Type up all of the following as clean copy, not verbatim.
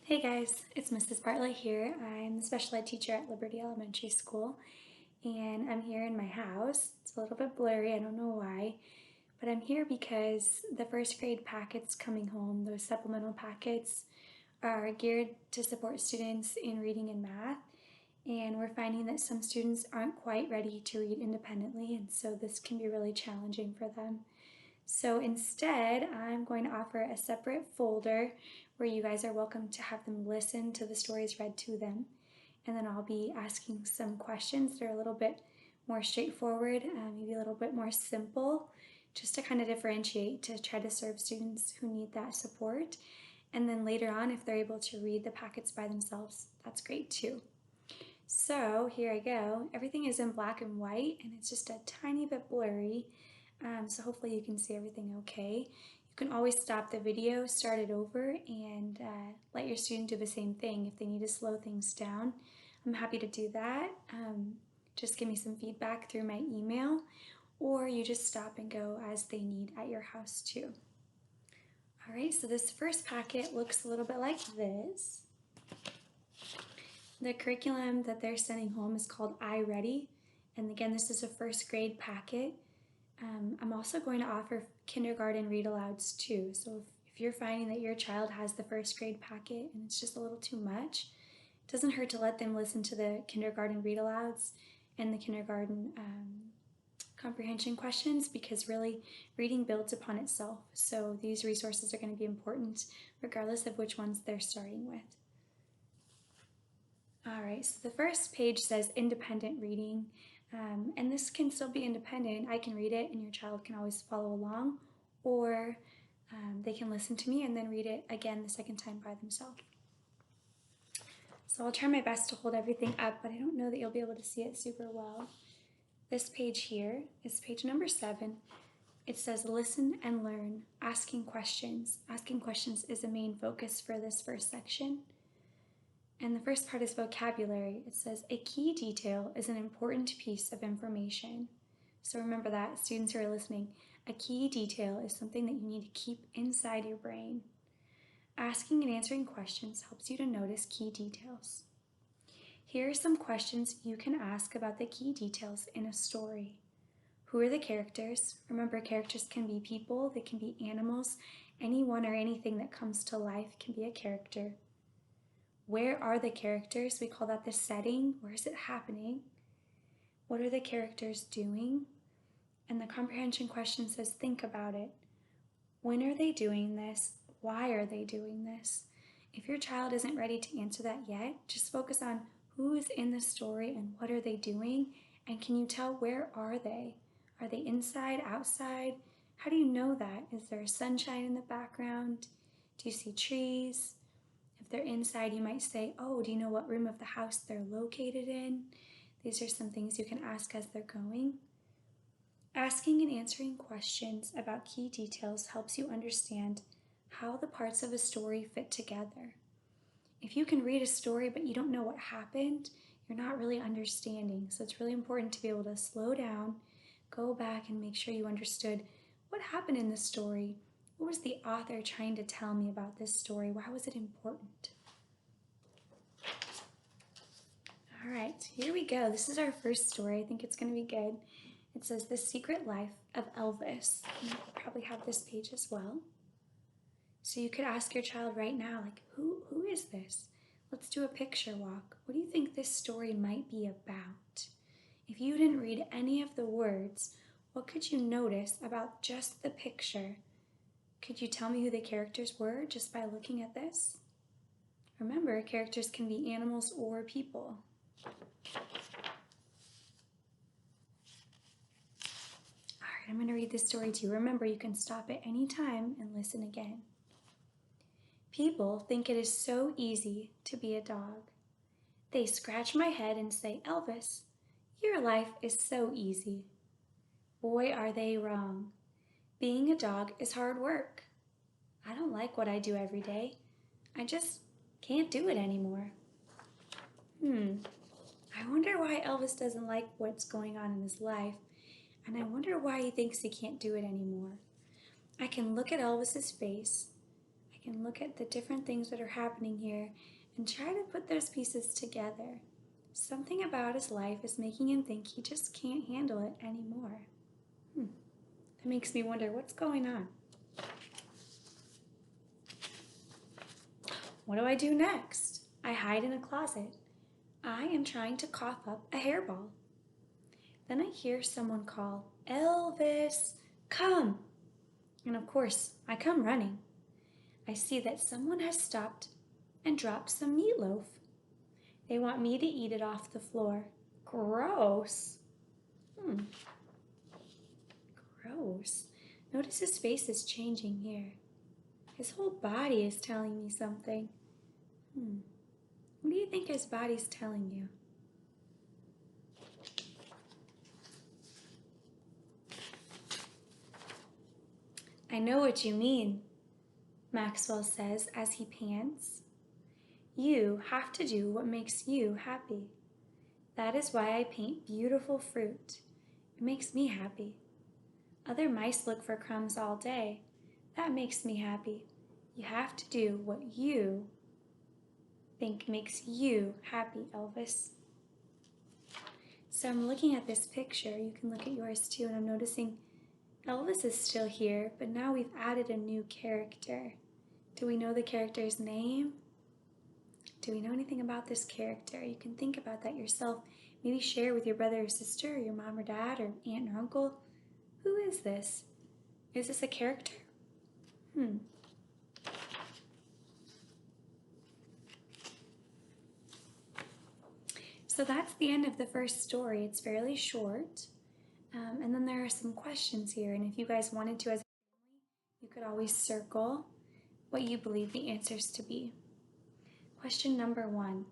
Hey guys, it's Mrs. Bartlett here. I'm the special ed teacher at Liberty Elementary School, and I'm here in my house. It's a little bit blurry, I don't know why, but I'm here because the first grade packets coming home, those supplemental packets, are geared to support students in reading and math, and we're finding that some students aren't quite ready to read independently, and so this can be really challenging for them. So instead, I'm going to offer a separate folder where you guys are welcome to have them listen to the stories read to them. And then I'll be asking some questions that are a little bit more straightforward, maybe a little bit more simple, just to kind of differentiate to try to serve students who need that support. And then later on, if they're able to read the packets by themselves, that's great too. So here I go. Everything is in black and white and it's just a tiny bit blurry. So hopefully you can see everything okay. You can always stop the video, start it over, and let your student do the same thing. If they need to slow things down, I'm happy to do that. Just give me some feedback through my email, or you just stop and go as they need at your house too. All right, so this first packet looks a little bit like this. The curriculum that they're sending home is called iReady, and again, this is a first grade packet. I'm also going to offer kindergarten read-alouds too, so if you're finding that your child has the first grade packet and it's just a little too much, it doesn't hurt to let them listen to the kindergarten read-alouds and the kindergarten comprehension questions, because really reading builds upon itself, so these resources are going to be important regardless of which ones they're starting with. Alright, so the first page says independent reading, and this can still be independent. I can read it and your child can always follow along, or they can listen to me and then read it again the second time by themselves. So I'll try my best to hold everything up, but I don't know that you'll be able to see it super well. This page here is page number 7. It says listen and learn, asking questions. Asking questions is a main focus for this first section. And the first part is vocabulary. It says a key detail is an important piece of information. So remember that, students who are listening, a key detail is something that you need to keep inside your brain. Asking and answering questions helps you to notice key details. Here are some questions you can ask about the key details in a story. Who are the characters? Remember, characters can be people, they can be animals. Anyone or anything that comes to life can be a character. Where are the characters? We call that the setting. Where is it happening? What are the characters doing? And the comprehension question says, think about it. When are they doing this? Why are they doing this? If your child isn't ready to answer that yet, just focus on who is in the story and what are they doing, and can you tell where are they? Are they inside, outside? How do you know that? Is there sunshine in the background? Do you see trees? If they're inside, you might say, oh, do you know what room of the house they're located in? These are some things you can ask as they're going. Asking and answering questions about key details helps you understand how the parts of a story fit together. If you can read a story but you don't know what happened, you're not really understanding. So it's really important to be able to slow down, go back and make sure you understood what happened in the story. What was the author trying to tell me about this story? Why was it important? All right, here we go. This is our first story. I think it's going to be good. It says The Secret Life of Elvis. And you probably have this page as well. So you could ask your child right now, like, who is this? Let's do a picture walk. What do you think this story might be about? If you didn't read any of the words, what could you notice about just the picture? Could you tell me who the characters were just by looking at this? Remember, characters can be animals or people. All right, I'm going to read this story to you. Remember, you can stop at any time and listen again. People think it is so easy to be a dog. They scratch my head and say, Elvis, your life is so easy. Boy, are they wrong. Being a dog is hard work. I don't like what I do every day. I just can't do it anymore. I wonder why Elvis doesn't like what's going on in his life, and I wonder why he thinks he can't do it anymore. I can look at Elvis's face. I You can look at the different things that are happening here and try to put those pieces together. Something about his life is making him think he just can't handle it anymore. That makes me wonder what's going on. What do I do next? I hide in a closet. I am trying to cough up a hairball. Then I hear someone call, "Elvis, come!" And of course, I come running. I see that someone has stopped and dropped some meatloaf. They want me to eat it off the floor. Gross. Gross. Notice his face is changing here. His whole body is telling me something. What do you think his body's telling you? I know what you mean, Maxwell says as he pants. You have to do what makes you happy. That is why I paint beautiful fruit. It makes me happy. Other mice look for crumbs all day. That makes me happy. You have to do what you think makes you happy, Elvis. So I'm looking at this picture. You can look at yours too, and I'm noticing Elvis is still here, but now we've added a new character. Do we know the character's name? Do we know anything about this character? You can think about that yourself. Maybe share with your brother or sister, or your mom or dad, or aunt or uncle. Who is this? Is this a character? So that's the end of the first story. It's fairly short. And then there are some questions here. And if you guys wanted to as a family, you could always circle what you believe the answers to be. Question number 1.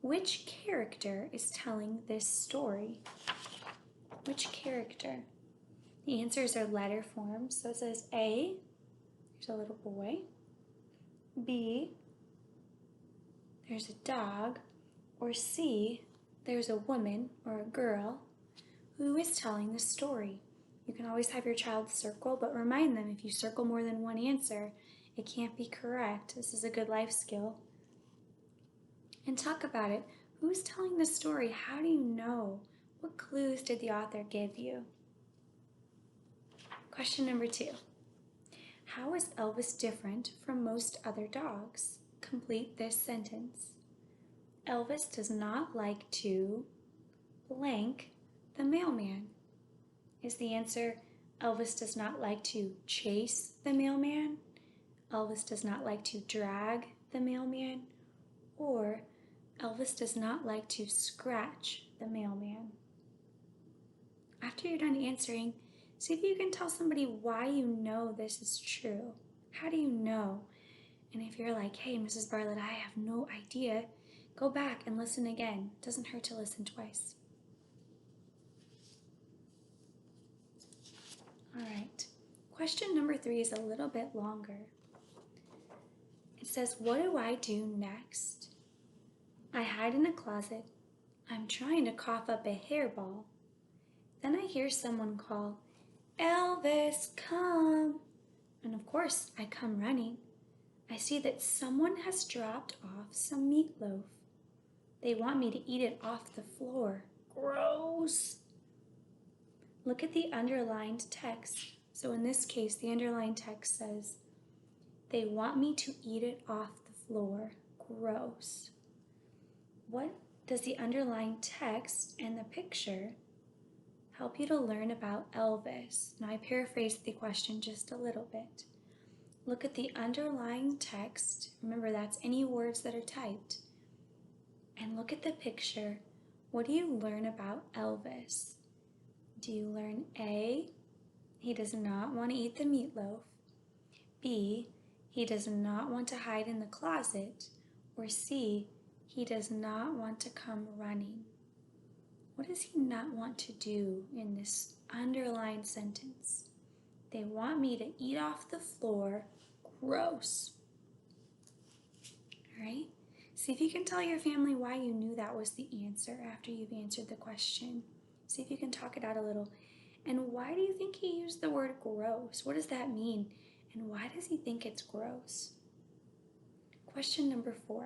Which character is telling this story? Which character? The answers are letter form. So it says A, there's a little boy. B, there's a dog. Or C, there's a woman or a girl who is telling the story. You can always have your child circle, but remind them if you circle more than one answer, it can't be correct. This is a good life skill. And talk about it. Who's telling the story? How do you know? What clues did the author give you? Question number 2. How is Elvis different from most other dogs? Complete this sentence. Elvis does not like to blank the mailman. Is the answer Elvis does not like to chase the mailman? Elvis does not like to drag the mailman? Or Elvis does not like to scratch the mailman? After you're done answering, see if you can tell somebody why you know this is true. How do you know? And if you're like, hey, Mrs. Bartlett, I have no idea, go back and listen again. It doesn't hurt to listen twice. All right. Question number 3 is a little bit longer. It says, what do I do next? I hide in a closet. I'm trying to cough up a hairball. Then I hear someone call, "Elvis, come!" And of course, I come running. I see that someone has dropped off some meatloaf. They want me to eat it off the floor. Gross! Look at the underlined text. So in this case, the underlined text says, they want me to eat it off the floor. Gross. What does the underlined text and the picture help you to learn about Elvis? Now I paraphrased the question just a little bit. Look at the underlying text. Remember, that's any words that are typed. And look at the picture. What do you learn about Elvis? Do you learn A, he does not want to eat the meatloaf? B, he does not want to hide in the closet? Or C, he does not want to come running? What does he not want to do in this underlined sentence? They want me to eat off the floor. Gross. All right? See if you can tell your family why you knew that was the answer after you've answered the question. See if you can talk it out a little. And why do you think he used the word gross? What does that mean? And why does he think it's gross? Question number 4.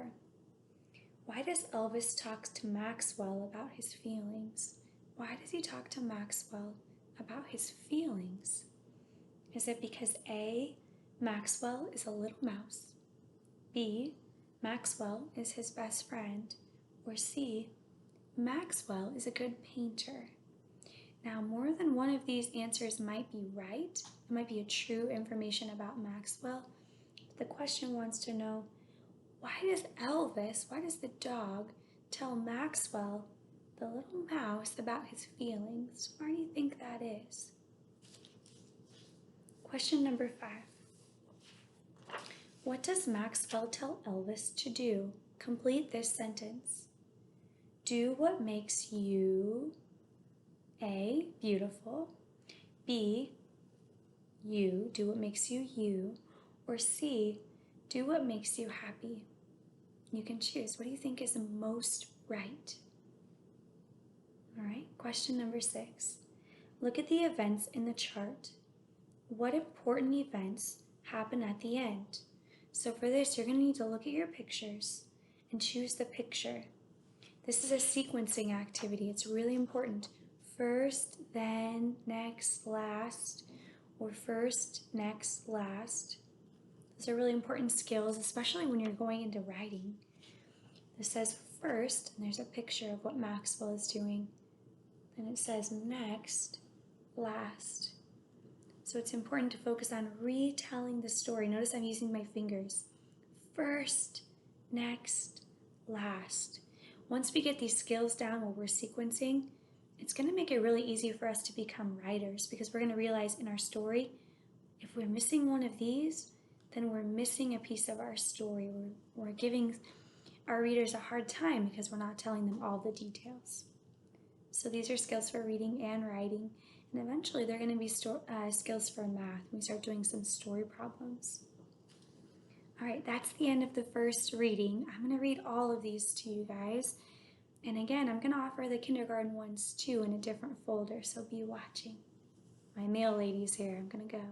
Why does Elvis talk to Maxwell about his feelings? Why does he talk to Maxwell about his feelings? Is it because A, Maxwell is a little mouse, B, Maxwell is his best friend, or C, Maxwell is a good painter? Now, more than one of these answers might be right. It might be a true information about Maxwell. But the question wants to know, why does the dog, tell Maxwell, the little mouse, about his feelings? Why do you think that is? Question number 5. What does Maxwell tell Elvis to do? Complete this sentence. Do what makes you A, beautiful, B, you, do what makes you you, or C, do what makes you happy. You can choose. What do you think is most right? All right, question number 6. Look at the events in the chart. What important events happen at the end? So for this, you're going to need to look at your pictures and choose the picture. This is a sequencing activity. It's really important. First, then, next, last, or first, next, last. Those are really important skills, especially when you're going into writing. This says first, and there's a picture of what Maxwell is doing. And it says next, last. So it's important to focus on retelling the story. Notice I'm using my fingers. First, next, last. Once we get these skills down while we're sequencing, it's going to make it really easy for us to become writers, because we're going to realize in our story, if we're missing one of these, then we're missing a piece of our story. We're giving our readers a hard time because we're not telling them all the details. So these are skills for reading and writing, and eventually they're going to be skills for math when we start doing some story problems. All right, that's the end of the first reading. I'm going to read all of these to you guys. And again, I'm going to offer the kindergarten ones too in a different folder, so be watching. My mail lady's here. I'm going to go.